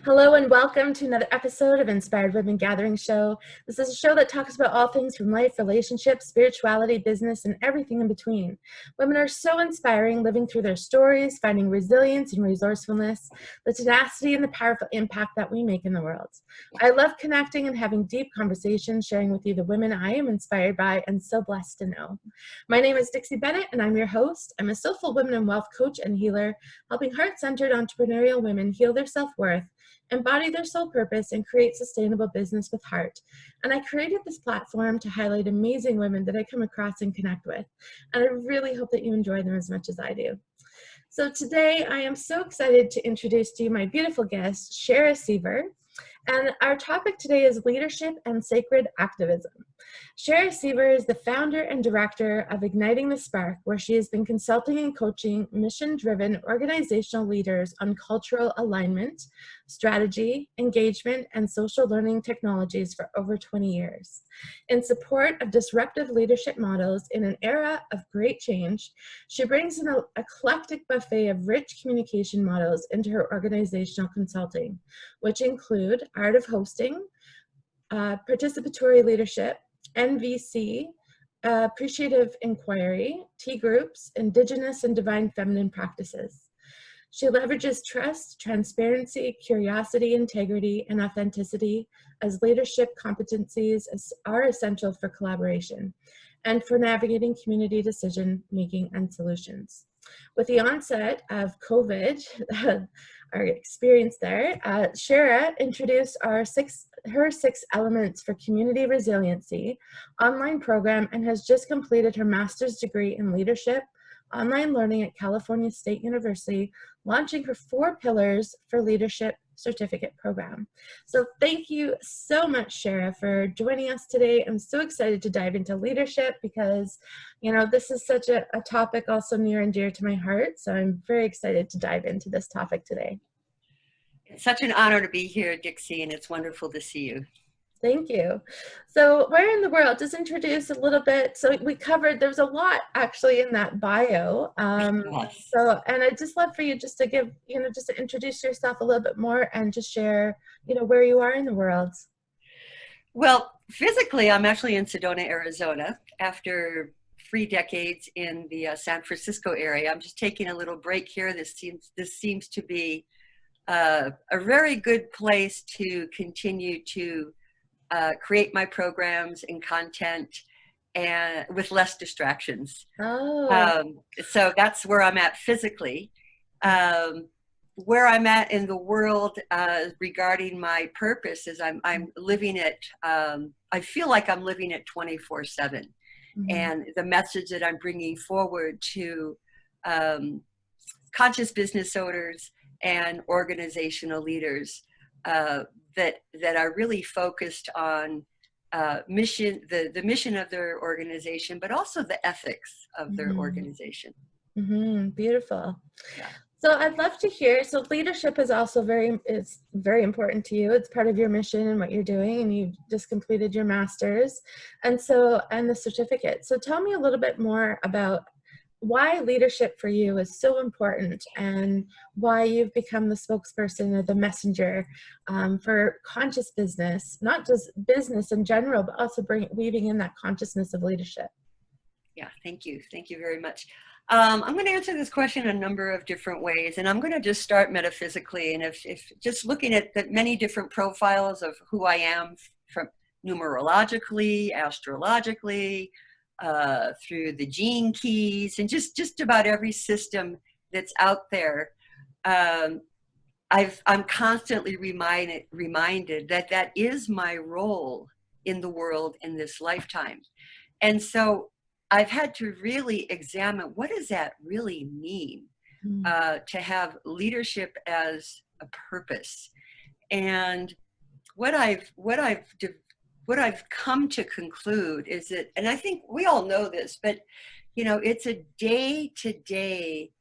Hello and welcome to another episode of Inspired Women Gathering Show. This is a show that talks about all things from life, relationships, spirituality, business, and everything in between. Women are so inspiring, living through their stories, finding resilience and resourcefulness, the tenacity and the powerful impact that we make in the world. I love connecting and having deep conversations, sharing with you the women I am inspired by and so blessed to know. My name is Dixie Bennett and I'm your host. I'm a soulful women and wealth coach and healer, helping heart-centered entrepreneurial women heal their self-worth, embody their soul purpose, and create sustainable business with heart. And I created this platform to highlight amazing women that I come across and connect with. And I really hope that you enjoy them as much as I do. So today I am so excited to introduce to you my beautiful guest, Shera Sever. And our topic today is leadership and sacred activism. Shera Sever is the founder and director of Igniting the Spark, where she has been consulting and coaching mission-driven organizational leaders on cultural alignment, strategy, engagement, and social learning technologies for over 20 years. In support of disruptive leadership models in an era of great change, she brings an eclectic buffet of rich communication models into her organizational consulting, which include art of hosting, participatory leadership, NVC, Appreciative Inquiry, T groups, Indigenous and divine feminine practices. She leverages trust, transparency, curiosity, integrity, and authenticity as leadership competencies are essential for collaboration and for navigating community decision-making and solutions. With the onset of COVID, our experience there, Shera introduced her six elements for Community Resiliency online program and has just completed her master's degree in leadership, online learning at California State University, launching her 4 Pillars for Leadership certificate program. So thank you so much, Shera, for joining us today. I'm so excited to dive into leadership because, you know, this is such a topic also near and dear to my heart. So I'm very excited to dive into this topic today. It's such an honor to be here, Dixie, and it's wonderful to see you. Thank you. So where in the world, just introduce a little bit. So we covered, there's a lot actually in that bio. Yes. So, and I'd just love for you just to give, just to introduce yourself a little bit more and just share, where you are in the world. Well, physically, I'm actually in Sedona, Arizona. After 3 decades in the San Francisco area, I'm just taking a little break here. This seems to be a very good place to continue to create my programs and content and with less distractions. So that's where I'm at physically. Where I'm at in the world regarding my purpose is I'm living it, I feel like I'm living it 24/7. And the message that I'm bringing forward to conscious business owners and organizational leaders that are really focused on mission, the mission of their organization, but also the ethics of their organization. Beautiful. Yeah. So I'd love to hear, so leadership is also very important to you. It's part of your mission and what you're doing, and you just completed your master's and the certificate. So tell me a little bit more about why leadership for you is so important and why you've become the spokesperson or the messenger for conscious business, not just business in general, but also weaving in that consciousness of leadership. Yeah, thank you. Thank you very much. I'm going to answer this question a number of different ways, and I'm going to just start metaphysically. And if just looking at the many different profiles of who I am, from numerologically, astrologically, through the gene keys, and just about every system that's out there, I'm constantly reminded that is my role in the world in this lifetime. And so I've had to really examine, what does that really mean, to have leadership as a purpose? And what I've come to conclude is that, and I think we all know this, but it's a day-to-day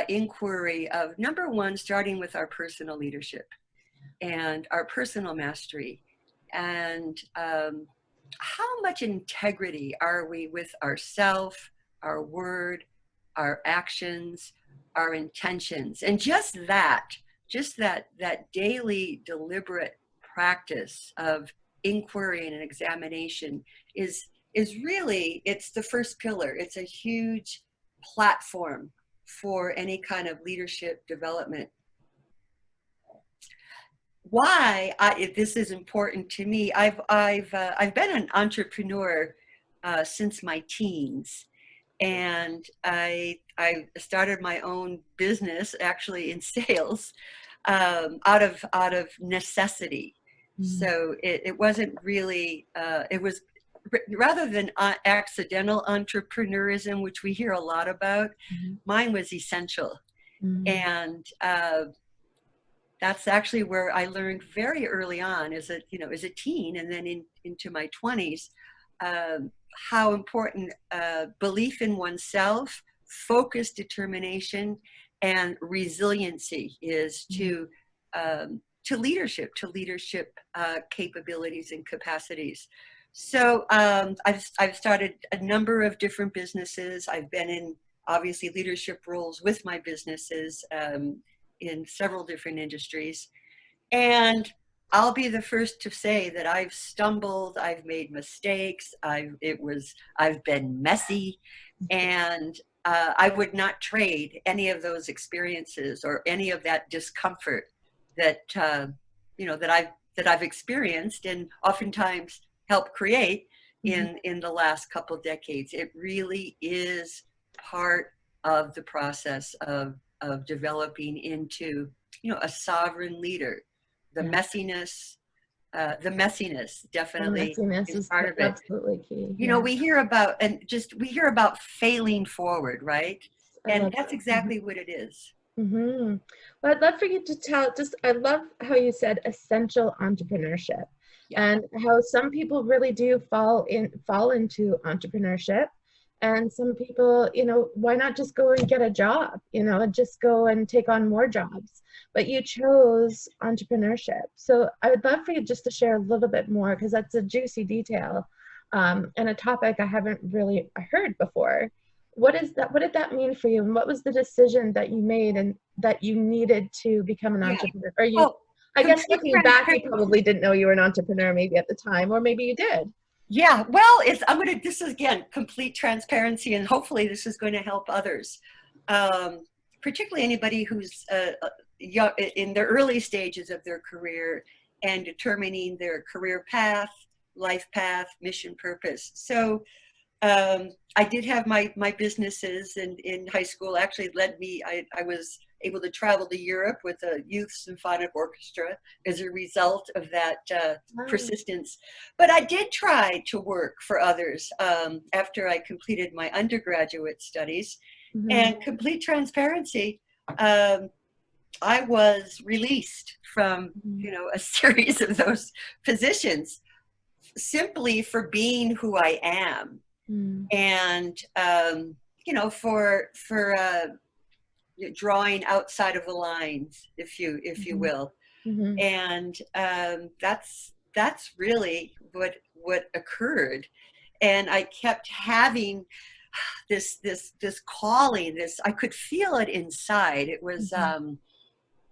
inquiry of, number one, starting with our personal leadership and our personal mastery, and how much integrity are we with ourself, our word, our actions, our intentions. And just just that daily deliberate practice of inquiry and examination is really, it's the first pillar. It's a huge platform for any kind of leadership development. Why this is important to me? I've been an entrepreneur since my teens, and I started my own business actually in sales out of necessity. So it wasn't really it was rather than accidental entrepreneurism, which we hear a lot about. Mine was essential, and that's actually where I learned very early on as a teen, and then into my 20s, how important belief in oneself, focused determination, and resiliency is to leadership capabilities and capacities. So I've started a number of different businesses. I've been in obviously leadership roles with my businesses in several different industries. And I'll be the first to say that I've stumbled, I've made mistakes, I've been messy, and I would not trade any of those experiences or any of that discomfort that that I've experienced and oftentimes helped create in the last couple decades. It really is part of the process of developing into a sovereign leader. The messiness definitely is part of it. Absolutely key. We hear about failing forward, right? And that's exactly what it is. Well, I'd love for you to tell, I love how you said essential entrepreneurship, and how some people really do fall into entrepreneurship. And some people, why not just go and get a job, and just go and take on more jobs? But you chose entrepreneurship. So I would love for you just to share a little bit more, because that's a juicy detail and a topic I haven't really heard before. What is that? What did that mean for you? And what was the decision that you made and that you needed to become an entrepreneur? Or I guess looking back, you probably didn't know you were an entrepreneur maybe at the time, or maybe you did. Yeah, well, this is, again, complete transparency, and hopefully this is going to help others, particularly anybody who's young, in the early stages of their career and determining their career path, life path, mission, purpose. So I did have my businesses in high school. Actually led me, I was able to travel to Europe with a youth symphonic orchestra as a result of that persistence. But I did try to work for others after I completed my undergraduate studies. And complete transparency, I was released from a series of those positions simply for being who I am. And for drawing outside of the lines, if you will. And that's really what occurred. And I kept having this calling, I could feel it inside. It was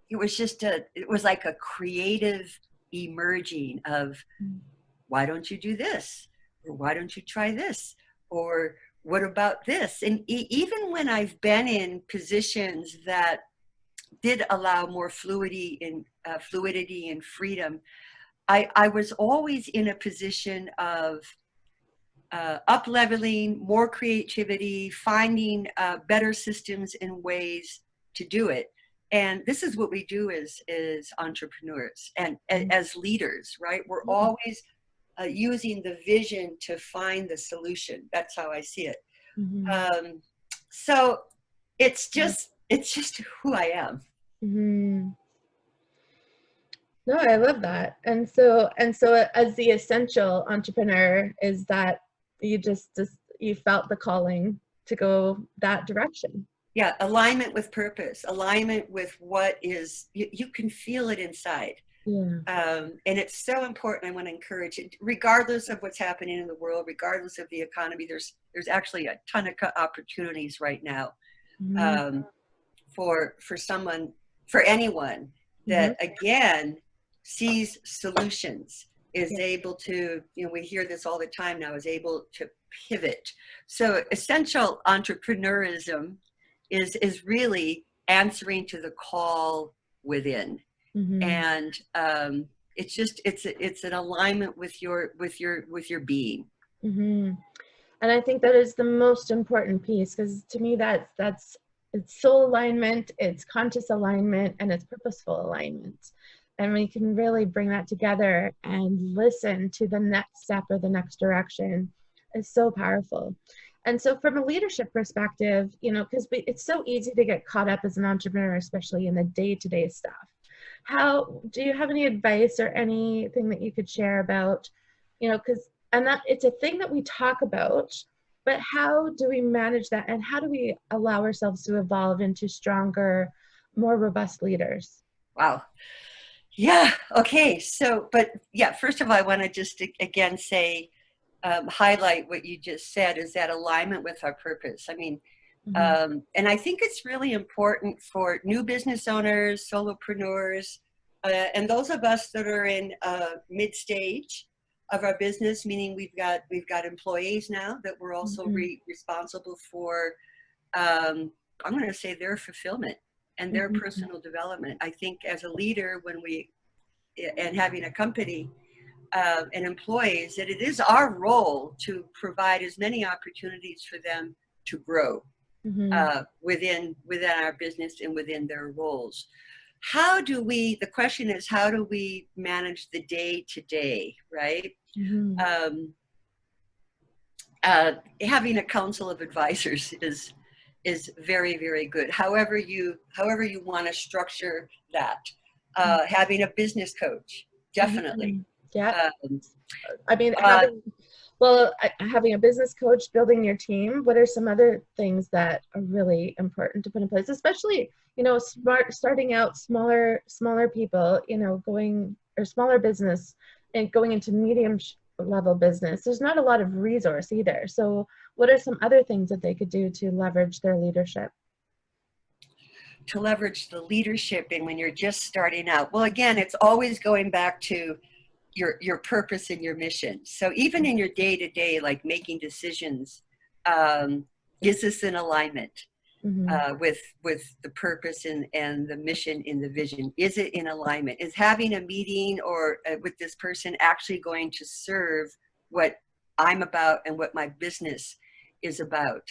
it was like a creative emerging of, why don't you do this? Or why don't you try this? Or what about this? And even when I've been in positions that did allow more fluidity and freedom, I was always in a position of up-leveling, more creativity, finding better systems and ways to do it. And this is what we do as entrepreneurs and as leaders, right? We're always using the vision to find the solution. That's how I see it. So it's just who I am. No, I love that. And so as the essential entrepreneur, is that you you felt the calling to go that direction. Yeah, alignment with purpose, alignment with what is, you can feel it inside. And it's so important. I want to encourage it, regardless of what's happening in the world, regardless of the economy. There's actually a ton of opportunities right now for anyone that again sees solutions, is Yeah. able to, we hear this all the time now, is able to pivot. So essential entrepreneurism is really answering to the call within. And it's an alignment with your being. And I think that is the most important piece, because to me that's it's soul alignment, it's conscious alignment, and it's purposeful alignment. And we can really bring that together and listen to the next step or the next direction is so powerful. And so from a leadership perspective, because it's so easy to get caught up as an entrepreneur, especially in the day-to-day stuff. How do you have any advice or anything that you could share about, because and that it's a thing that we talk about, but how do we manage that, and how do we allow ourselves to evolve into stronger, more robust leaders? Wow. Yeah. Okay. So, but yeah, first of all, I want to just again say, highlight what you just said, is that alignment with our purpose. I mean, and I think it's really important for new business owners, solopreneurs, and those of us that are in mid-stage of our business, meaning we've got employees now that we're also responsible for, I'm going to say, their fulfillment and their personal development. I think as a leader, and having a company and employees, that it is our role to provide as many opportunities for them to grow within our business and within their roles. The question is, how do we manage the day to day, right? Having a council of advisors is very, very good. However you want to structure that. Having a business coach, definitely. Yeah. I mean, having a business coach, building your team, what are some other things that are really important to put in place, especially, starting out smaller people, or smaller business and going into medium level business? There's not a lot of resource either. So what are some other things that they could do to leverage their leadership? To leverage the leadership, and when you're just starting out, well, again, it's always going back to your purpose and your mission. So even in your day-to-day, like making decisions, is this in alignment with the purpose and the mission and the vision? Is it in alignment? Is having a meeting or with this person actually going to serve what I'm about and what my business is about?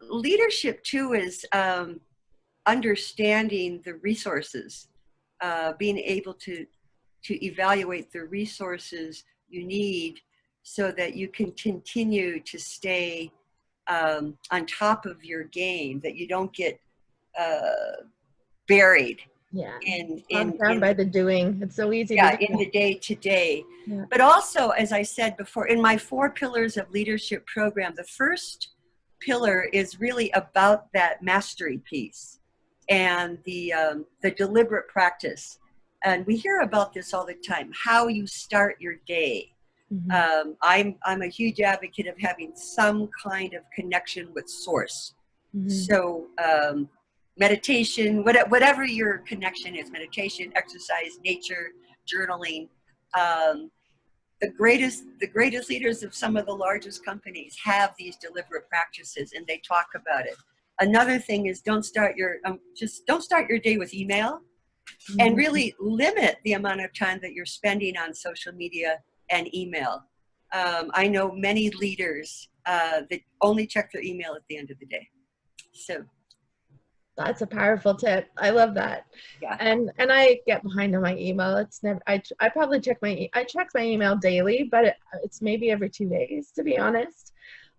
Leadership too is understanding the resources, being able to evaluate the resources you need so that you can continue to stay on top of your game, that you don't get buried down by the doing. It's so easy to do in the day to day. Yeah. But also, as I said before, in my 4 pillars of leadership program, the first pillar is really about that mastery piece and the deliberate practice. And we hear about this all the time, how you start your day. I'm a huge advocate of having some kind of connection with source. So meditation, whatever your connection is, meditation, exercise, nature, journaling. The greatest leaders of some of the largest companies have these deliberate practices, and they talk about it. Another thing is, don't start your day with email, and really limit the amount of time that you're spending on social media and email. I know many leaders that only check their email at the end of the day. So that's a powerful tip. I love that. Yeah. And I get behind on my email. It's never, I probably check my email daily, but it's maybe every 2 days, to be honest.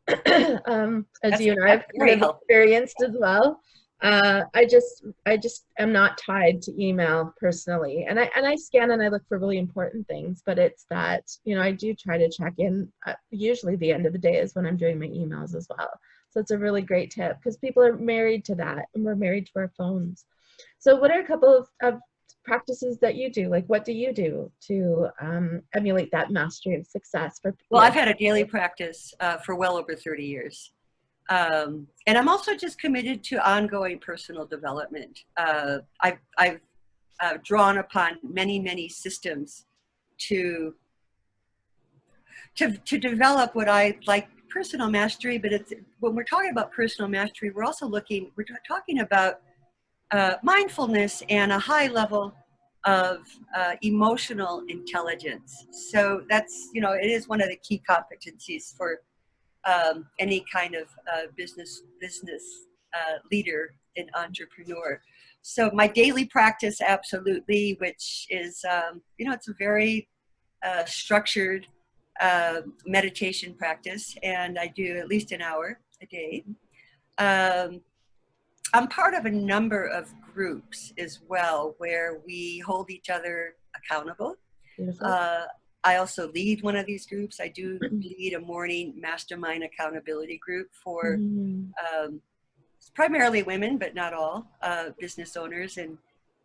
As you and I have kind of experienced as well. I just am not tied to email personally, and I scan and I look for really important things, but it's that, I do try to check in. Usually the end of the day is when I'm doing my emails as well. So it's a really great tip, because people are married to that, and we're married to our phones. So what are a couple of practices that you do? Like, what do you do to emulate that mastery of success for people? Well, I've had a daily practice for well over 30 years. And I'm also just committed to ongoing personal development. I've drawn upon many systems to develop what I like personal mastery, but it's, when we're talking about personal mastery, we're talking about mindfulness and a high level of emotional intelligence. So that's, it is one of the key competencies for any kind of business leader and entrepreneur. So my daily practice, absolutely, which is, it's a very structured meditation practice, and I do at least an hour a day. I'm part of a number of groups as well where we hold each other accountable. I also lead one of these groups. I do lead a morning mastermind accountability group for primarily women, but not all, business owners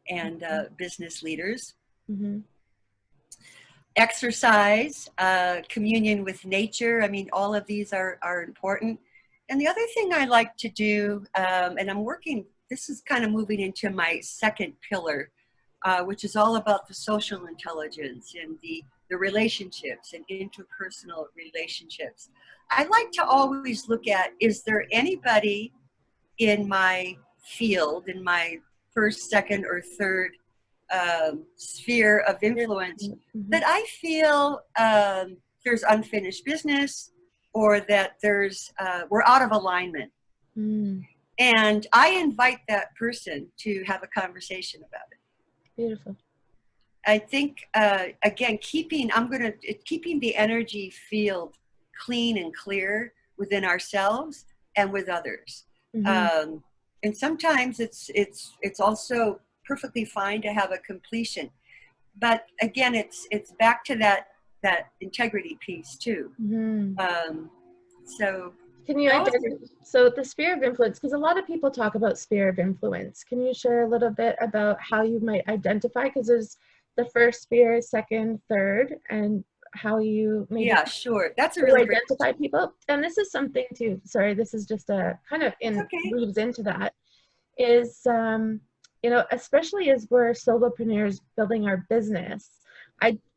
and business leaders. Exercise, communion with nature. I mean, all of these are important. And the other thing I like to do, and I'm working, this is kind of moving into my second pillar, which is all about the social intelligence and the relationships and interpersonal relationships. I like to always look at, is there anybody in my field, in my first, second, or third sphere of influence that I feel there's unfinished business, or that there's we're out of alignment. And I invite that person to have a conversation about it. Beautiful. I think again, keeping the energy field clean and clear within ourselves and with others. And sometimes it's also perfectly fine to have a completion, but again, it's back to that integrity piece too. So can you so the sphere of influence, because a lot of people talk about sphere of influence, can you share a little bit about how you might identify, because there's the first sphere, second, third, and how you maybe sure, that's a really identify people? And this is something too, sorry, this is just a kind of weaves into that, is especially as we're solopreneurs building our business,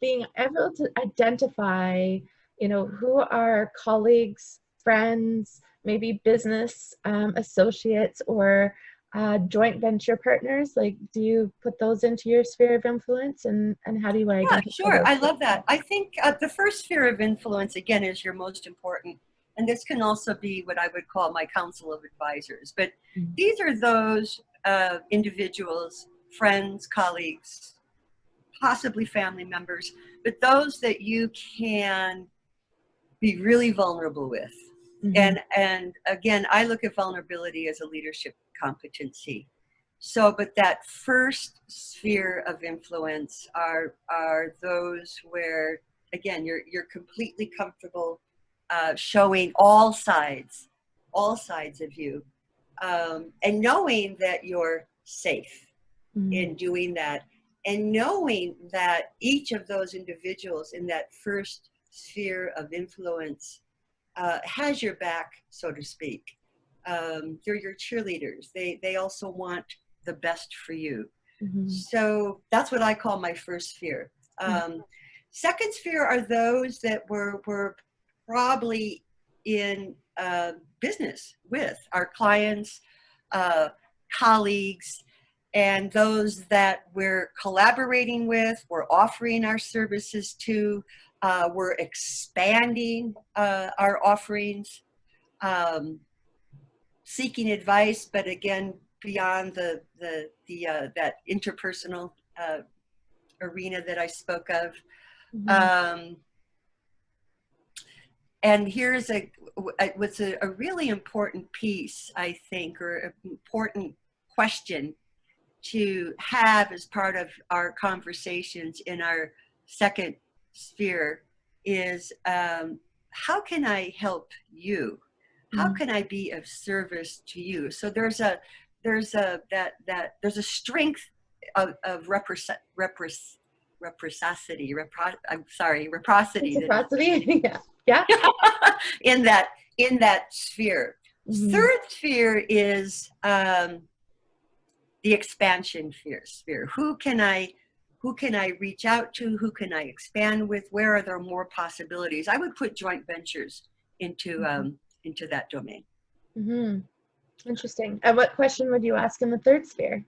being able to identify, who are colleagues, friends, maybe business associates, or joint venture partners. Like, do you put those into your sphere of influence, and how do you identify? Yeah, sure. I love that. I think the first sphere of influence, again, is your most important. And this can also be what I would call my council of advisors. But these are those individuals, friends, colleagues, possibly family members, but those that you can be really vulnerable with. And again, I look at vulnerability as a leadership competency. So, but that first sphere of influence are those where, again, you're completely comfortable showing all sides of you, and knowing that you're safe in doing that, and knowing that each of those individuals in that first sphere of influence has your back, so to speak. They're your cheerleaders. They also want the best for you. So that's what I call my first sphere. Second sphere are those that we're probably in business with, our clients, colleagues, and those that we're collaborating with, we're offering our services to, we're expanding our offerings, seeking advice, but again, beyond that interpersonal arena that I spoke of. And here's what's a really important piece, I think, or an important question to have as part of our conversations in our second sphere is, how can I help you? How can I be of service to you? So there's a strength of reciprocity. Reciprocity. Yeah. in that sphere. Third sphere is the expansion sphere. Who can I reach out to? Who can I expand with? Where are there more possibilities? I would put joint ventures into that domain. Interesting. And what question would you ask in the third sphere?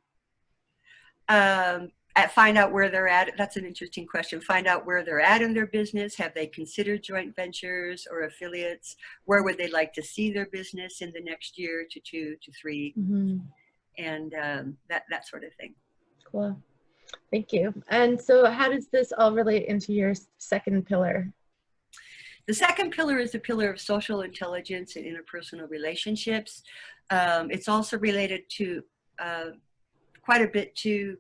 Find out where they're at. That's an interesting question. Find out where they're at in their business. Have they considered joint ventures or affiliates? Where would they like to see their business in the next year to 2 to 3? And that sort of thing. Cool. Thank you. And so how does this all relate into your second pillar? The second pillar is the pillar of social intelligence and interpersonal relationships. It's also related to quite a bit to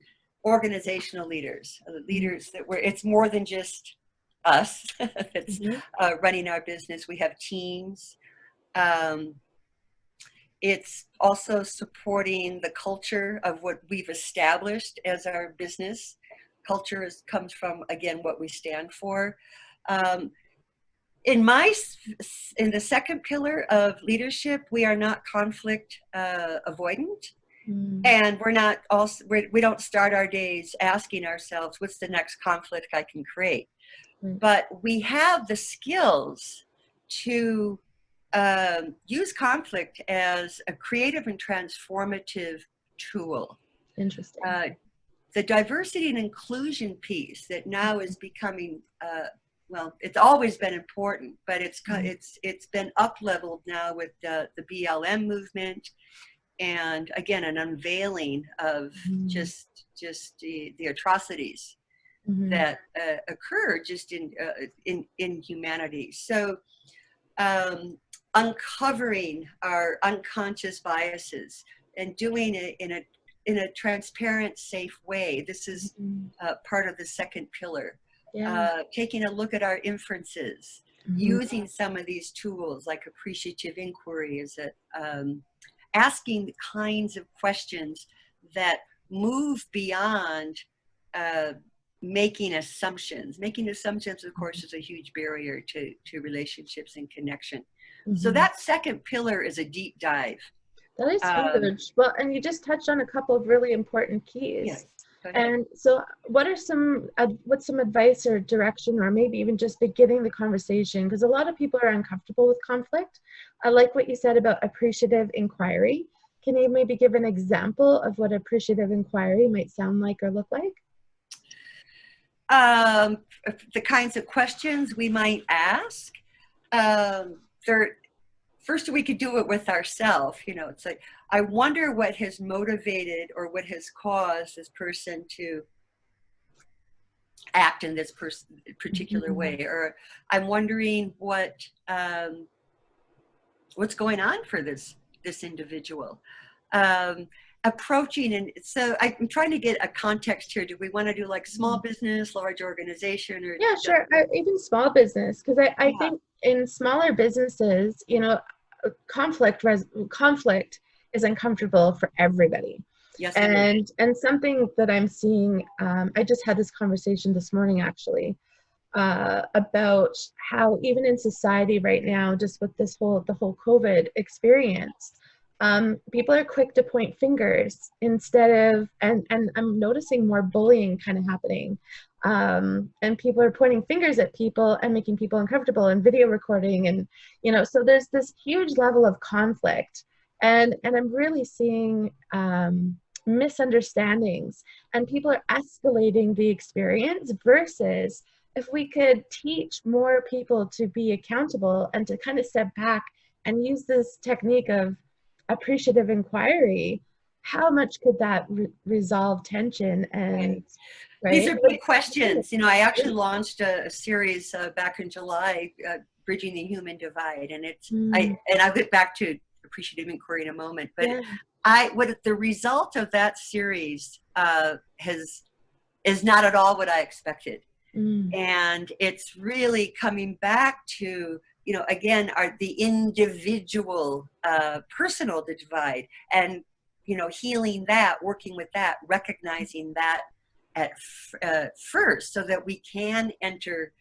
organizational leaders, leaders that it's more than just us that's running our business. We have teams. It's also supporting the culture of what we've established as our business. Culture comes from, again, what we stand for. In the second pillar of leadership, we are not conflict avoidant. And we don't start our days asking ourselves, what's the next conflict I can create? But we have the skills to use conflict as a creative and transformative tool. Interesting. The diversity and inclusion piece that now is becoming, well, it's always been important, but it's been up-leveled now with the BLM movement. And again, an unveiling of just the atrocities that occur just in humanity. So uncovering our unconscious biases and doing it in a transparent, safe way. This is part of the second pillar. Taking a look at our inferences, using some of these tools like Appreciative Inquiry is asking the kinds of questions that move beyond making assumptions. Making assumptions, of course, is a huge barrier to relationships and connection. So that second pillar is a deep dive. That is huge. Well, and you just touched on a couple of really important keys. Yes. And so what's some advice or direction, or maybe even just beginning the conversation? Because a lot of people are uncomfortable with conflict. I like what you said about appreciative inquiry. Can you maybe give an example of what appreciative inquiry might sound like or look like? The kinds of questions we might ask. First, we could do it with ourselves. It's like, I wonder what has motivated or what has caused this person to act in this particular way, or I'm wondering what's going on for this individual. Approaching, and so I'm trying to get a context here. Do we want to do like small business, large organization, or yeah, sure, even small business? Because I think in smaller businesses, conflict is uncomfortable for everybody. Yes, and something that I'm seeing, I just had this conversation this morning actually, about how even in society right now, just with the whole COVID experience, people are quick to point fingers instead of, and I'm noticing more bullying kind of happening. And people are pointing fingers at people and making people uncomfortable, and video recording, and so there's this huge level of conflict, and I'm really seeing misunderstandings, and people are escalating the experience, versus if we could teach more people to be accountable and to kind of step back and use this technique of appreciative inquiry, how much could that resolve tension? And right. These are big questions. I actually launched a series back in July, Bridging the Human Divide, and I'll get back to Appreciative Inquiry in a moment. But what the result of that series is not at all what I expected, and it's really coming back to again the individual, personal divide, and healing that, working with that, recognizing that at first, so that we can enter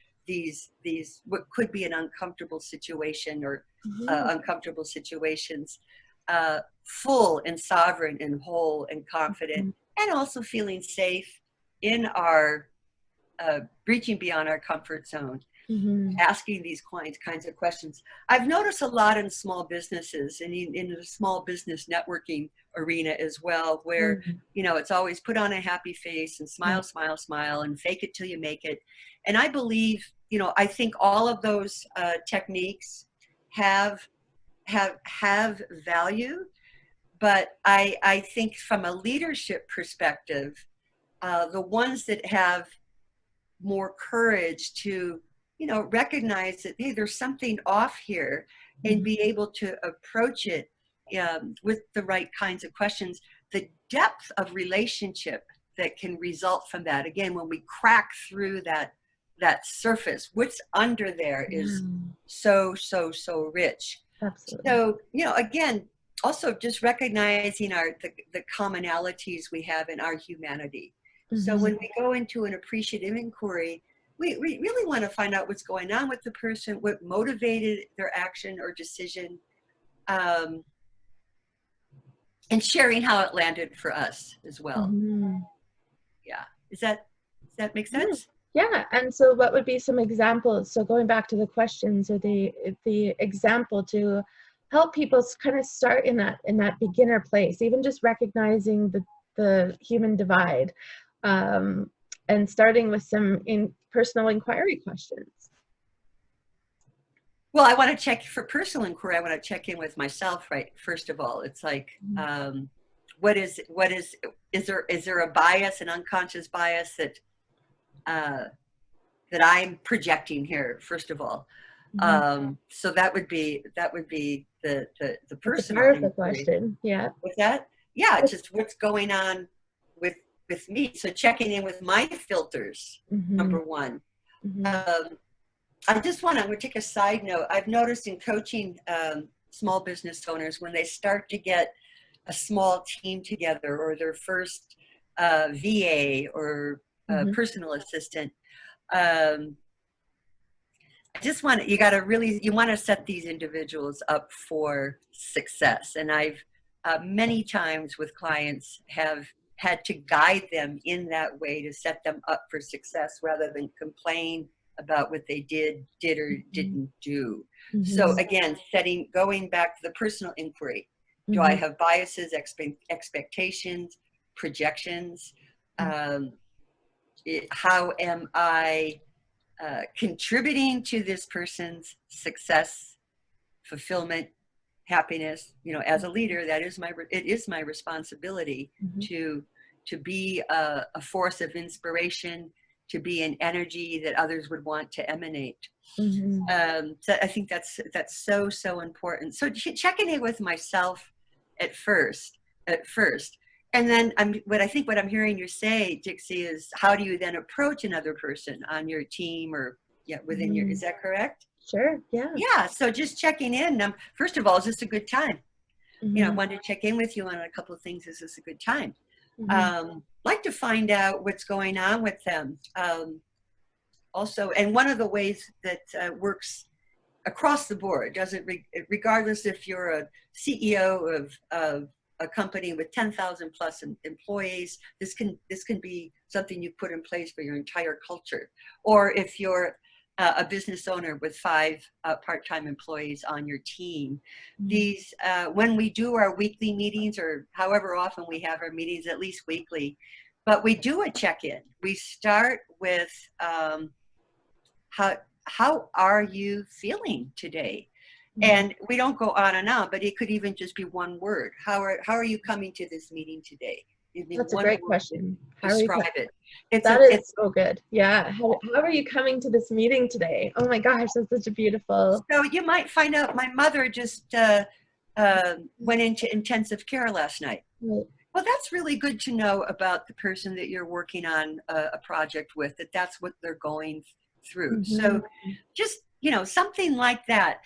what could be an uncomfortable situation or uncomfortable situations, full and sovereign and whole and confident, and also feeling safe in our reaching beyond our comfort zone, asking these kinds of questions. I've noticed a lot in small businesses and in the small business networking arena as well, where, it's always put on a happy face and smile, smile, smile, and fake it till you make it. And I believe, I think all of those techniques have value, but I think from a leadership perspective, the ones that have more courage to recognize that, hey, there's something off here, and be able to approach it with the right kinds of questions. The depth of relationship that can result from that, again, when we crack through that surface, what's under there is so rich. Absolutely. So, again, also just recognizing the commonalities we have in our humanity. So when we go into an appreciative inquiry, we really want to find out what's going on with the person, what motivated their action or decision, and sharing how it landed for us as well. Yeah. Does that make sense? Yeah. And so what would be some examples? So going back to the questions, or the example to help people kind of start in that beginner place, even just recognizing the human divide, and starting with some personal inquiry questions. Well, I want to check for personal inquiry. I want to check in with myself, right? First of all, it's like, is there a bias, an unconscious bias that I'm projecting here? First of all, so that would be the personal inquiry question. Yeah. With that, yeah, just what's going on with me. So checking in with my filters, number one. I just want to take a side note. I've noticed in coaching small business owners, when they start to get a small team together, or their first VA or personal assistant, I just want you want to set these individuals up for success. And I've many times with clients have had to guide them in that way to set them up for success, rather than complain about what they did or didn't do. So again, going back to the personal inquiry, do I have biases, expectations, projections? How am I contributing to this person's success, fulfillment, happiness? As a leader, it is my responsibility to be a force of inspiration, to be an energy that others would want to emanate. So I think that's so important. So checking in with myself at first, and then what I'm hearing you say, Dixie, is how do you then approach another person on your team or within your? Is that correct? Sure. Yeah. Yeah. So just checking in. First of all, is this a good time? I wanted to check in with you on a couple of things. Is this a good time? Like to find out what's going on with them. Also, and one of the ways that works across the board, regardless if you're a CEO of a company with 10,000 plus employees, this can be something you put in place for your entire culture. Or if you're a business owner with 5 part-time employees on your team, these when we do our weekly meetings, or however often we have our meetings, at least weekly, but we do a check-in. We start with how are you feeling today? And we don't go on and on, but it could even just be one word. How are you coming to this meeting today? That's a great question. Describe it. It's so good. Yeah. How are you coming to this meeting today? Oh my gosh, that's such a beautiful. So you might find out my mother just went into intensive care last night. Right. Well, that's really good to know about the person that you're working on a project with, that's what they're going through. So just, something like that.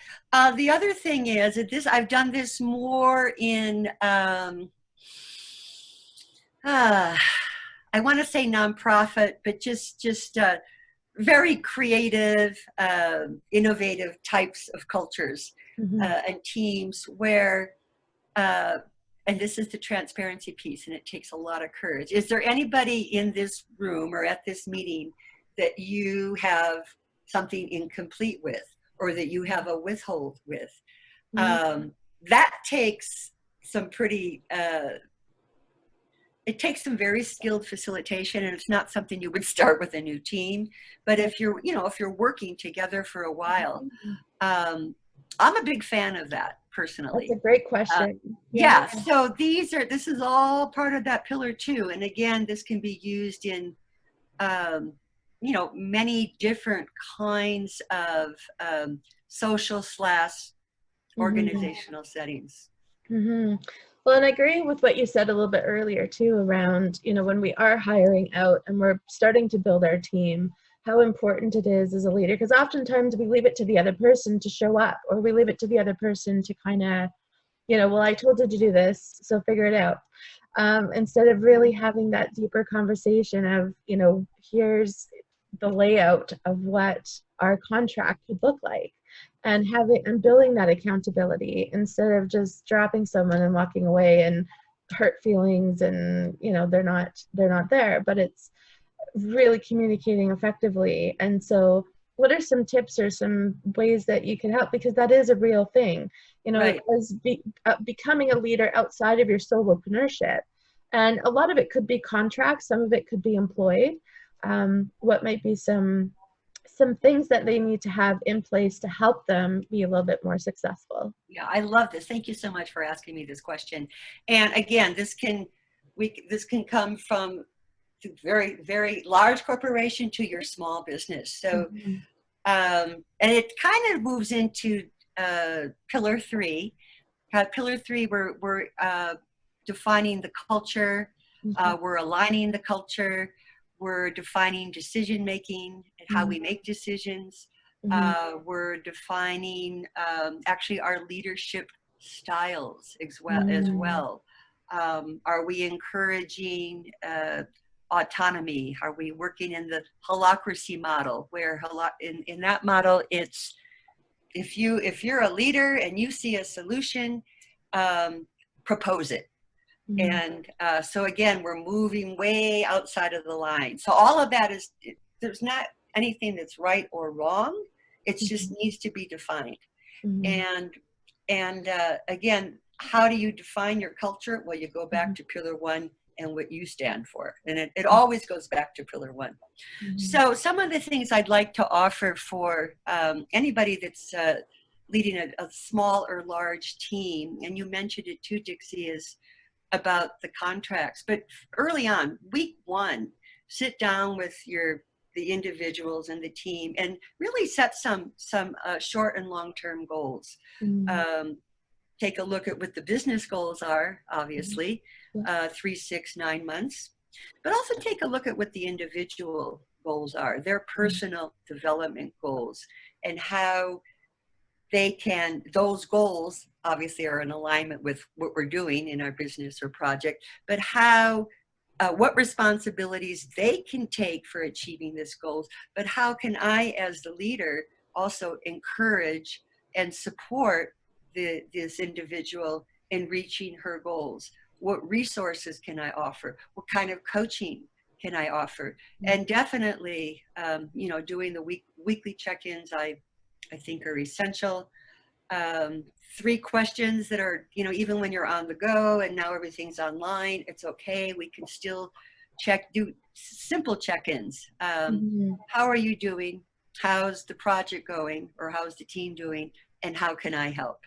The other thing is that I've done this more in, I want to say nonprofit, but just very creative, innovative types of cultures and teams where, and this is the transparency piece, and it takes a lot of courage. Is there anybody in this room or at this meeting that you have something incomplete with, or that you have a withhold with? That takes some pretty, it takes some very skilled facilitation, and it's not something you would start with a new team. But if you're, if you're working together for a while, I'm a big fan of that personally. That's a great question. Yeah. So this is all part of that pillar too. And again, this can be used in, many different kinds of social / organizational settings. Well, and I agree with what you said a little bit earlier too around, when we are hiring out and we're starting to build our team, how important it is as a leader, because oftentimes we leave it to the other person to show up, or we leave it to the other person to kind of, well, I told you to do this, so figure it out. Instead of really having that deeper conversation of, here's the layout of what our contract would look like, and building that accountability instead of just dropping someone and walking away and hurt feelings and they're not there, but it's really communicating effectively. And so what are some tips or some ways that you can help, because that is a real thing, Right. as becoming a leader outside of your solopreneurship, and a lot of it could be contracts, some of it could be employed. What might be some things that they need to have in place to help them be a little bit more successful? Yeah, I love this. Thank you so much for asking me this question. And again, this can come from the very, very large corporation to your small business. So, and it kind of moves into pillar 3. Pillar 3, we're defining the culture, we're aligning the culture, we're defining decision making and how we make decisions. We're defining actually our leadership styles as well. Are we encouraging autonomy? Are we working in the holacracy model, where in that model it's if you're a leader and you see a solution, propose it. And so again, we're moving way outside of the line. So all of that there's not anything that's right or wrong. It just needs to be defined. And again, how do you define your culture? Well, you go back to pillar 1 and what you stand for. And it always goes back to pillar 1. So some of the things I'd like to offer for anybody that's leading a small or large team, and you mentioned it too, Dixie, is about the contracts. But early on, week 1, sit down with the individuals and the team and really set some short and long-term goals. Take a look at what the business goals are, obviously, 3, 6, 9 months, but also take a look at what the individual goals are, their personal development goals, and how those goals obviously are in alignment with what we're doing in our business or project, but what responsibilities they can take for achieving these goals, but how can I, as the leader, also encourage and support this individual in reaching her goals? What resources can I offer? What kind of coaching can I offer? And definitely, doing the weekly check-ins, I think are essential. 3 questions that are, even when you're on the go and now everything's online, it's okay. We can still do simple check-ins. How are you doing? How's the project going? Or how's the team doing? And how can I help?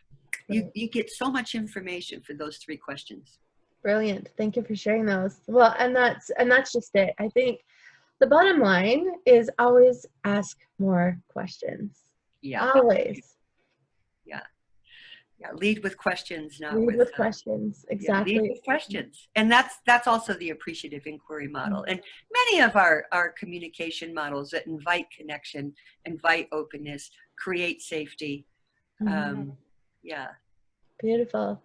You get so much information for those 3 questions. Brilliant. Thank you for sharing those. Well, and that's just it. I think the bottom line is always ask more questions. Yeah. Always. Yeah. Lead with questions, not lead with questions. Exactly. Lead with questions. And that's also the appreciative inquiry model. And many of our communication models that invite connection, invite openness, create safety. Yeah. Beautiful.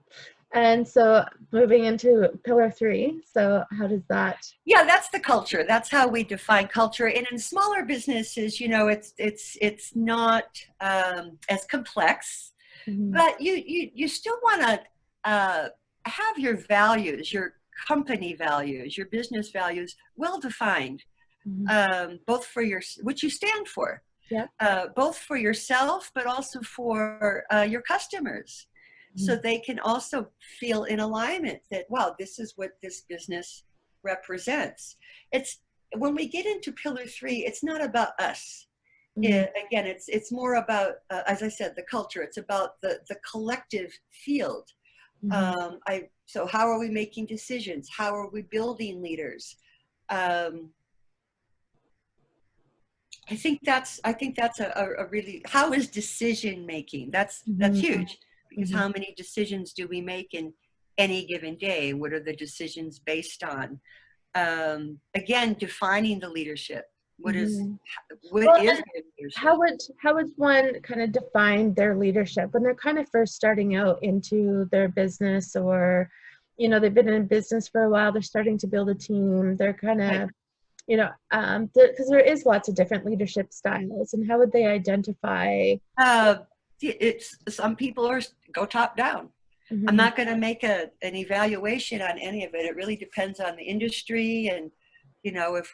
And so moving into pillar 3, so how does that? Yeah, that's the culture. That's how we define culture. And in smaller businesses, you know, it's not as complex, Mhm, but you still want to have your values, your company values, your business values well defined, mhm. both for your what you stand for, Yeah. both for yourself, but also for your customers. So Mhm, they can also feel in alignment that, wow, this is what this business represents. It's when we get into pillar 3, it's not about us. mhm, Again, it's more about, as I said, the culture. It's about the collective field. mhm. So how are we making decisions? How are we building leaders? Um, I think that's a really, how is decision making? That's Mhm, huge, because mhm, how many decisions do we make in any given day? What are the decisions based on? Again, defining the leadership. mhm. What Well, is and good leadership? how would one kind of define their leadership when they're kind of first starting out into their business, or, they've been in business for a while, they're starting to build a team, they're kind Right. of, because there is lots of different leadership styles, and how would they identify? Uh, it's some people are go top down. I'm Mhm, not going to make an evaluation on any of it. It really depends on the industry, and you know, if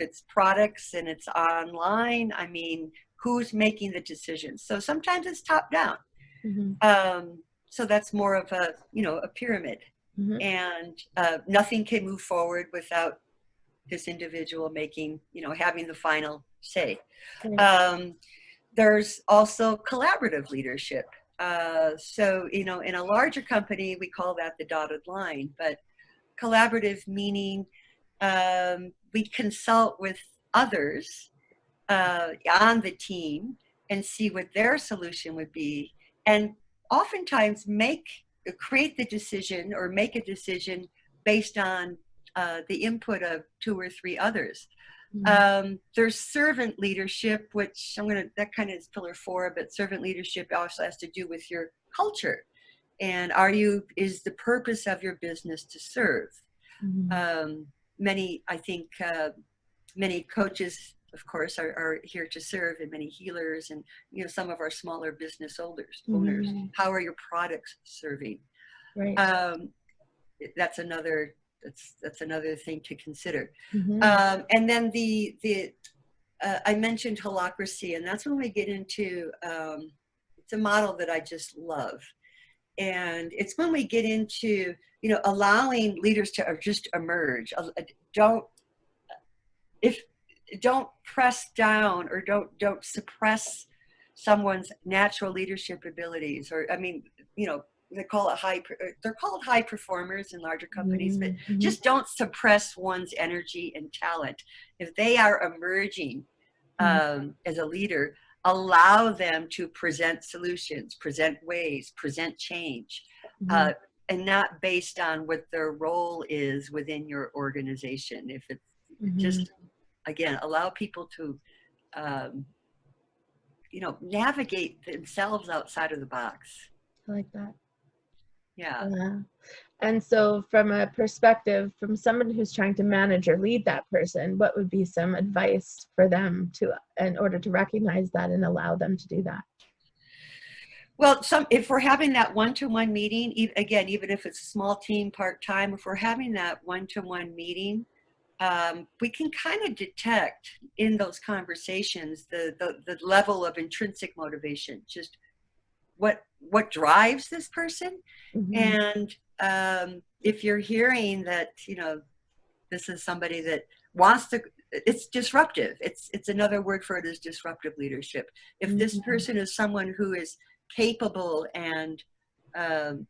it's products and it's online. I mean, who's making the decisions? So sometimes it's top down. mhm, So that's more of a, you know, a pyramid, mhm. and nothing can move forward without this individual making, you know, having the final say. Right. Um, there's also collaborative leadership. So, you know, in a larger company, we call that the dotted line, but collaborative meaning we consult with others on the team and see what their solution would be. And oftentimes create the decision or make a decision based on the input of 2 or 3 others. Mhm, There's servant leadership, which that kind of is pillar 4, but servant leadership also has to do with your culture. And is the purpose of your business to serve? mhm, Um, I think, many coaches, of course, are here to serve, and many healers, and, you know, some of our smaller business owners. mhm. How are your products serving? Right. Um, that's another that's another thing to consider. Mhm, And then the I mentioned holacracy, and that's when we get into it's a model that I just love, and it's when we get into, you know, allowing leaders to just emerge. Don't if don't press down, or don't suppress someone's natural leadership abilities. Or, I mean, you know, they're called high performers in larger companies, but mhm, mhm, just don't suppress one's energy and talent. If they are emerging mhm, as a leader, allow them to present solutions, present ways, present change, mhm, uh, and not based on what their role is within your organization. If it's mhm. just, again, allow people to um, you know, navigate themselves outside of the box. I like that. Yeah. Yeah. And so from a perspective, from someone who's trying to manage or lead that person, what would be some advice for them in order to recognize that and allow them to do that? Well, if we're having that one-to-one meeting, again, even if it's a small team part-time, if we're having that one-to-one meeting, we can kind of detect in those conversations the level of intrinsic motivation, just what drives this person. Mhm, And if you're hearing that, you know, this is somebody that wants to, it's disruptive. It's another word for it is disruptive leadership. If this mhm, person is someone who is capable and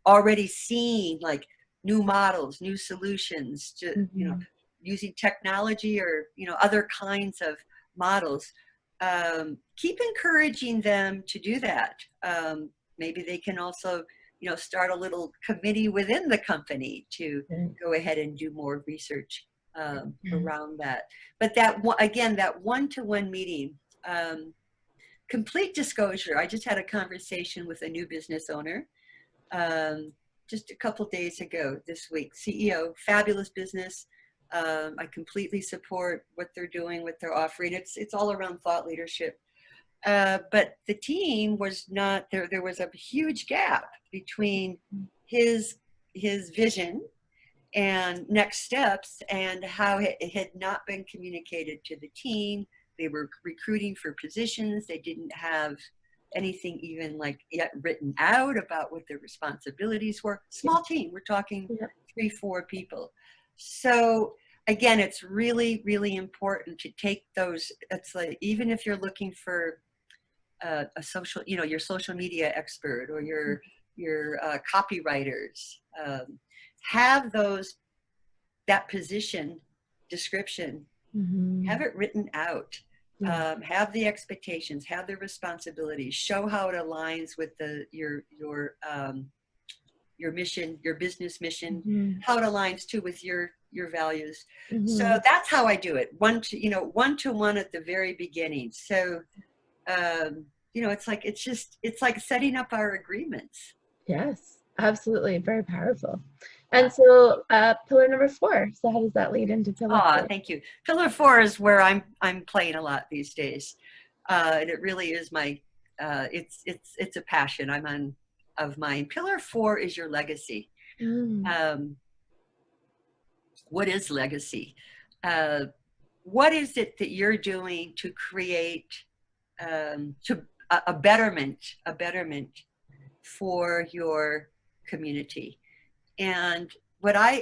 already seeing like new models, new solutions, to, you know, mhm, using technology or, you know, other kinds of models, keep encouraging them to do that. Maybe they can also, you know, start a little committee within the company to right, go ahead and do more research mhm, around that. But that again, that one-to-one meeting, complete disclosure. I just had a conversation with a new business owner just a couple days ago this week. CEO, fabulous business. I completely support what they're doing, what they're offering. It's all around thought leadership. But the team was not there. There was a huge gap between his vision and next steps and how it had not been communicated to the team. They were recruiting for positions. They didn't have anything even like yet written out about what their responsibilities were. Small team, we're talking 3-4 people. So again, it's really, really important to take those. It's like, even if you're looking for a social, your social media expert or your copywriters, have that position description, have it written out, have the expectations, have the responsibilities, show how it aligns with your mission, your business mission, how it aligns too with your values. So that's how I do it. One to one at the very beginning. So, it's like setting up our agreements. Yes, absolutely. Very powerful. And so pillar number 4. So how does that lead into pillar 4? Thank you. Pillar 4 is where I'm playing a lot these days. And it really is my, it's a passion of mine. Pillar 4 is your legacy. What is legacy? What is it that you're doing to create a betterment for your community? And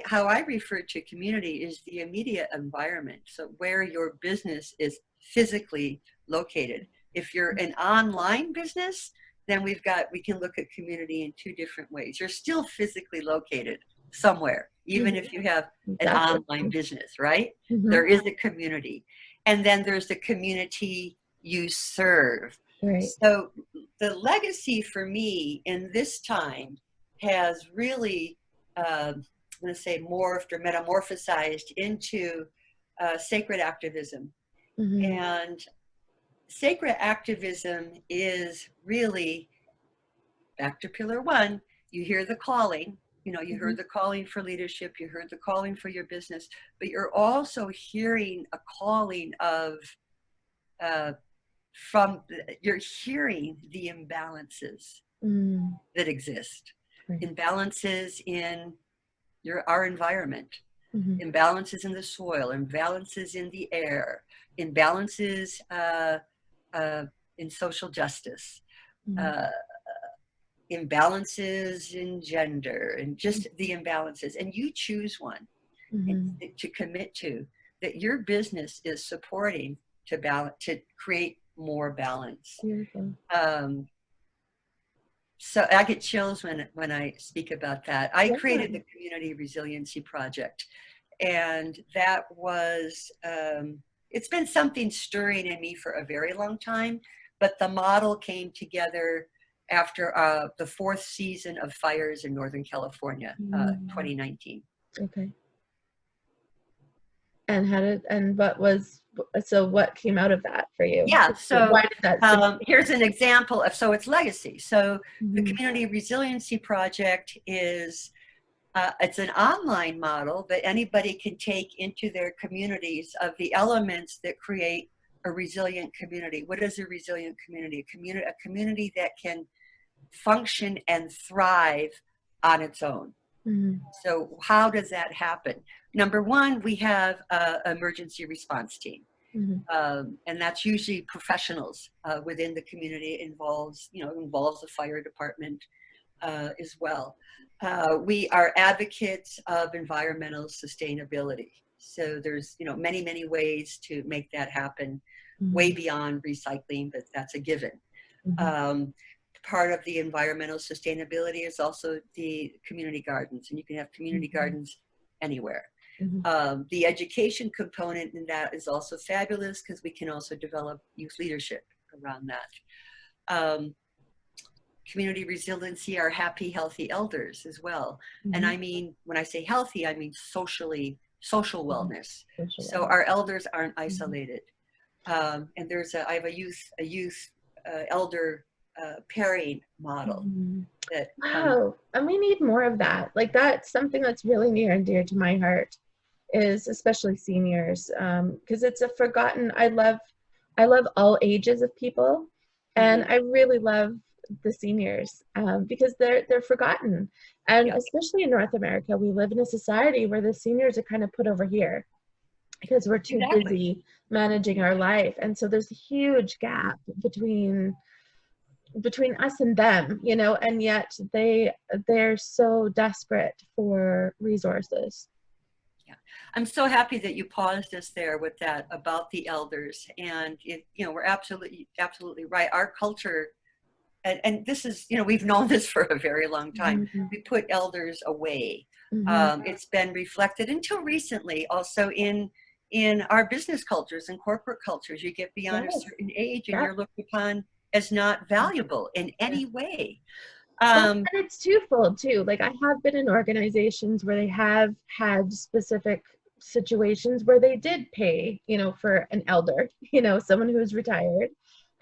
how I refer to community is the immediate environment. So where your business is physically located. If you're an online business, then we can look at community in 2 different ways. You're still physically located somewhere, even if you have an online business, right? There is a community. And then there's the community you serve. Right. So the legacy for me in this time has really, I'm going to say, morphed or metamorphosized into sacred activism. And sacred activism is really, back to pillar 1, you hear the calling, you heard the calling for leadership, you heard the calling for your business, but you're also hearing a calling of, you're hearing the imbalances that exist. Right. Imbalances in our environment, imbalances in the soil, imbalances in the air, imbalances in social justice, imbalances in gender, and just the imbalances. And you choose one to commit to that your business is supporting to create more balance. So I get chills when I speak about that. I created the Community Resiliency Project, and that was, it's been something stirring in me for a very long time, but the model came together after the 4th season of fires in Northern California, 2019. Okay. And what came out of that for you? Yeah, so why did that here's an example of, so it's legacy. So the Community Resiliency Project is, it's an online model that anybody can take into their communities of the elements that create a resilient community. What is a resilient community? A community that can function and thrive on its own. So how does that happen? Number 1, we have an emergency response team. And that's usually professionals within the community. It involves the fire department as well. We are advocates of environmental sustainability. So there's, many, many ways to make that happen, way beyond recycling, but that's a given. Part of the environmental sustainability is also the community gardens, and you can have community gardens anywhere. The education component in that is also fabulous because we can also develop youth leadership around that. Community resiliency are happy, healthy elders as well. And I mean, when I say healthy, I mean social wellness. So our elders aren't isolated. And I have a youth elder pairing model Mhm. that Wow. And we need more of that. Like that's something that's really near and dear to my heart is especially seniors. Because it's a forgotten, I love all ages of people. And mhm, I really love the seniors because they're forgotten. And yep, especially in North America, we live in a society where the seniors are kind of put over here because we're too exactly. busy managing our life. And so there's a huge gap between us and them, you know, and yet they're so desperate for resources. Yeah, I'm so happy that you paused us there with that about the elders, and we're absolutely right. Our culture, and this is, we've known this for a very long time. Mhm. We put elders away. Mhm. It's been reflected until recently, also in our business cultures and corporate cultures. You get beyond a Yes. certain age, and Yep. you're looked upon as not valuable in Yeah. any way. Well, Um, and it's twofold too. Like I have been in organizations where they have had specific situations where they did pay, you know, for an elder, you know, someone who is retired.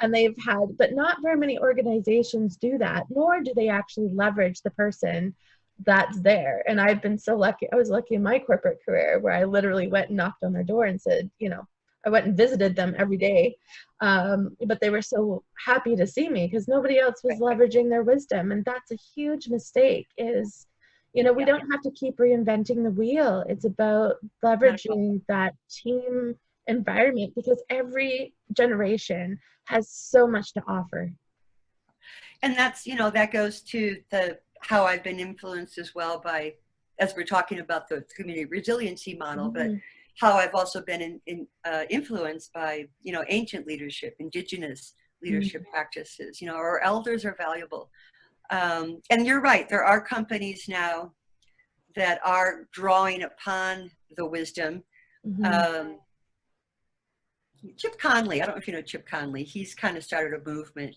And they've had, but not very many organizations do that, nor do they actually leverage the person that's there. And I've been so lucky. I was lucky in my corporate career where I literally went and knocked on their door and said, you know, I went and visited them every day, but they were so happy to see me because nobody else was leveraging their wisdom. And that's a huge mistake is, you know, we yeah, don't have to keep reinventing the wheel. It's about not at all. leveraging that team environment because every generation has so much to offer. And that's, that goes to the how I've been influenced as well by, as we're talking about the community resiliency model, but Mhm. how I've also been influenced by, ancient leadership, indigenous leadership Mhm. practices. Our elders are valuable. And you're right, there are companies now that are drawing upon the wisdom. Mhm. Um, Chip Conley, I don't know if you know Chip Conley. He's kind of started a movement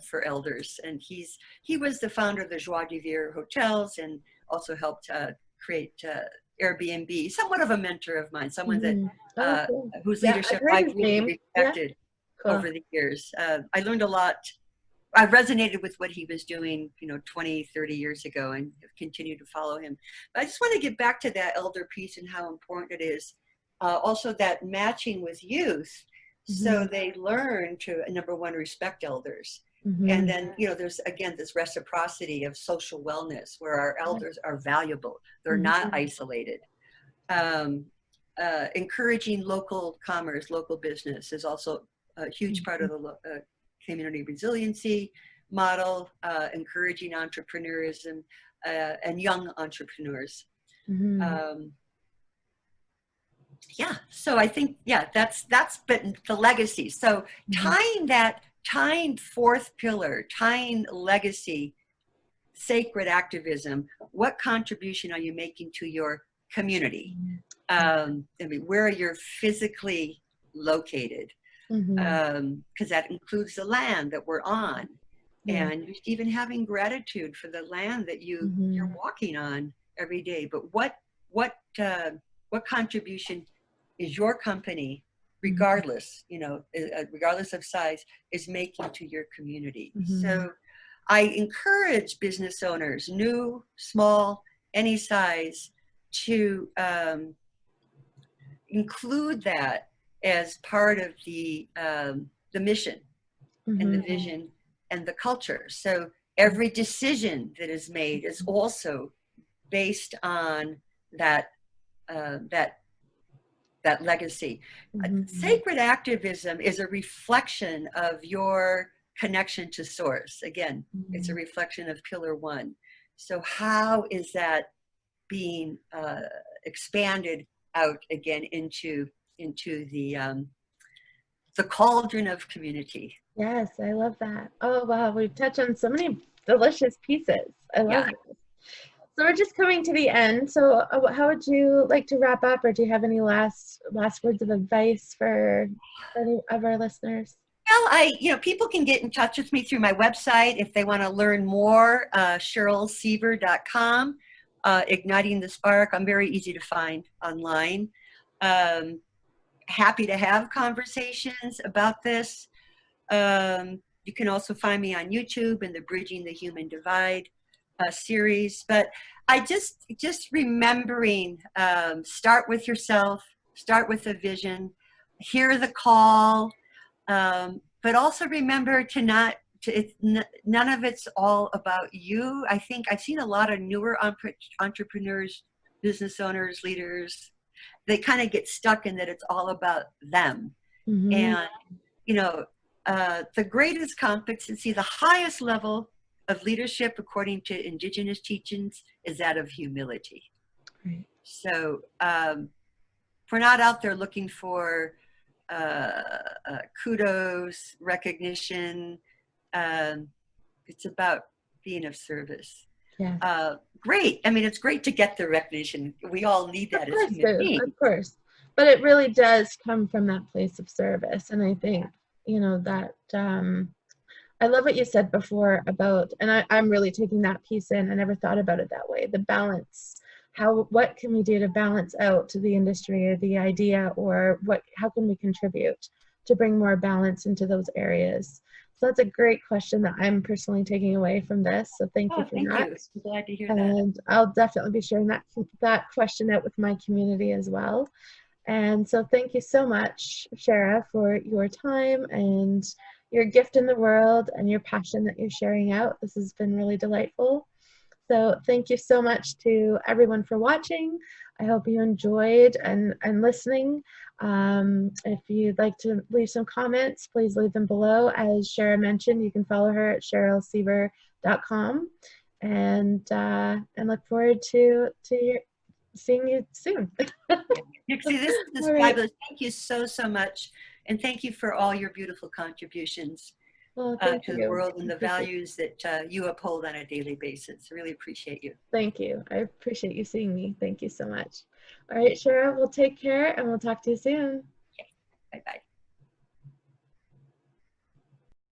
for elders, and he was the founder of the Joie de Vivre hotels, and also helped create Airbnb. Somewhat of a mentor of mine, someone that Mhm. Oh, cool. whose Yeah, I've leadership heard I've his really name. Yeah, respected cool. over the years. I learned a lot. I resonated with what he was doing, 20, 30 years ago, and have continued to follow him. But I just want to get back to that elder piece and how important it is. Also, that matching with youth, so Mhm. they learn to, number one, respect elders. And Mhm. then, there's again this reciprocity of social wellness where our elders are valuable, they're not Mhm. isolated. Um, Encouraging local commerce, local business is also a huge part of Mhm. the community resiliency model, encouraging entrepreneurism and young entrepreneurs. Mhm. Um, yeah, so I think, yeah, that's been the legacy. So Mhm. tying fourth pillar, tying legacy, sacred activism, what contribution are you making to your community? I mean, where you're physically located, Mhm. because that includes the land that we're on, Yeah. and even having gratitude for the land that you're Mhm. walking on every day. But what contribution is your company, Mhm. regardless, regardless of size, is making to your community? Mhm. So I encourage business owners, new, small, any size, to include that as part of the mission and the Mhm. vision and the culture. So every decision that is made is also based on that uh, that that legacy. Mhm. Sacred activism is a reflection of your connection to source. Again, it's a Mhm. reflection of pillar one. So how is that being expanded out again into the cauldron of community? Yes, I love that. Oh, wow. We've touched on so many delicious pieces. I love Yeah. it. So we're just coming to the end. So how would you like to wrap up, or do you have any last words of advice for any of our listeners? Well, people can get in touch with me through my website if they want to learn more, SheraSever.com, Igniting the Spark. I'm very easy to find online. Um, Happy to have conversations about this. Um, You can also find me on YouTube in the Bridging the Human Divide series. But I just remembering, start with yourself, start with a vision, hear the call, but also remember to not, none of it's all about you. I think I've seen a lot of newer entrepreneurs, business owners, leaders, they kind of get stuck in that it's all about them. Mm-hmm. And, you know, the greatest competency, the highest level of leadership, according to Indigenous teachings, is that of humility. Right. So we're not out there looking for kudos, recognition. It's about being of service. Yeah. Great. I mean, it's great to get the recognition. We all need that as human beings. Of course. But it really does come from that place of service. And I think, you know, that I love what you said before about, and I'm really taking that piece in. I never thought about it that way. The balance. What can we do to balance out to the industry or the idea, or how can we contribute to bring more balance into those areas? So that's a great question that I'm personally taking away from this. So thank you for that. You. I'm glad to hear and that. I'll definitely be sharing that question out with my community as well. And so thank you so much, Shera, for your time and your gift in the world and your passion that you're sharing out. This has been really delightful. So thank you so much to everyone for watching. I hope you enjoyed and listening. If you'd like to leave some comments, please leave them below. As Shera mentioned, you can follow her at sherasever.com, and look forward to seeing you soon. Nixie, this is fabulous. Thank you so much. And thank you for all your beautiful contributions to the world and the values that you uphold on a daily basis. I really appreciate you. Thank you. I appreciate you seeing me. Thank you so much. All right, Shera, we'll take care and we'll talk to you soon. Okay. Bye-bye.